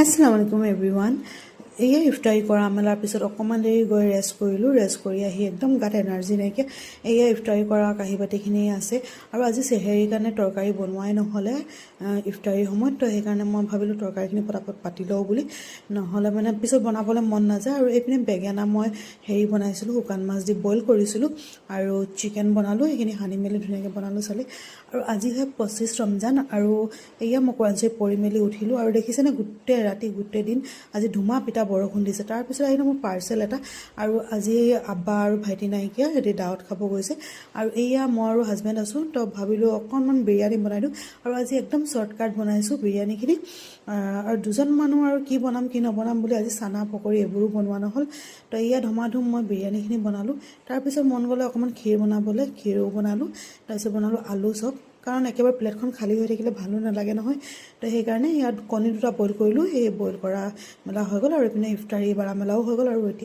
আসসালামু আলাইকুম এভৰিৱান। এয়া ইফতাৰী কৰা মেলাৰ পিছত অকণমান দেৰি গৈ ৰেষ্ট কৰিলোঁ। ৰেষ্ট কৰি আহি একদম গাত এনাৰ্জি নাইকিয়া। এয়া ইফতাৰী কৰা কাঁহী বাতিখিনি আছে আৰু আজি চেহেৰীৰ কাৰণে তৰকাৰী বনোৱাই নহ'লে ইফতাৰীৰ সময়ত, তো সেইকাৰণে মই ভাবিলোঁ তৰকাৰীখিনি পটাপট পাতি লওঁ বুলি, নহ'লে মানে পিছত বনাবলৈ মন নাযায়। আৰু এইপিনে বেঙেনা মই বনাইছিলোঁ, শুকান মাছ দি বইল কৰিছিলোঁ আৰু চিকেন বনালোঁ। সেইখিনি সানি মেলি ধুনীয়াকৈ বনালোঁ চালি। আৰু আজি হয় 25 ৰমজান আৰু এয়া মই কোৰাঞ্চি পঢ়ি মেলি উঠিলোঁ আৰু দেখিছেনে গোটেই ৰাতি গোটেই দিন আজি ধুমা পিঠা বৰষুণ দিছে। তাৰপিছত আহিলে মোৰ পাৰ্চেল এটা, আৰু আজি আব্বা আৰু ভাইটি নাইকিয়া, সিহঁতি দাৱত খাব গৈছে। আৰু এয়া মই আৰু হাজবেণ্ড আছোঁ, তো ভাবিলোঁ অকণমান বিৰিয়ানী বনাই দিওঁ। আৰু আজি একদম শ্বৰ্টকাট বনাইছোঁ বিৰিয়ানীখিনি। আৰু দুজন মানুহ আৰু কি বনাম কি নবনাম বুলি আজি চানা পকৰি এইবোৰো বনোৱা নহ'ল। তো এয়া ধুমাধুম মই বিৰিয়ানীখিনি বনালোঁ। তাৰপিছত মন গ'লে অকণমান ক্ষীৰ বনাবলৈ, ক্ষীৰো বনালোঁ। তাৰপিছত বনালোঁ আলু চপ, কাৰণ একেবাৰে প্লেটখন খালী হৈ থাকিলে ভালো নালাগে নহয়। তো সেইকাৰণে ইয়াত কণী দুটা বইল কৰিলোঁ। সেই বইল কৰা মেলা হৈ গ'ল আৰু এইপিনে ইফতাৰী বাৰা মেলাও হৈ গ'ল। আৰু এতিয়া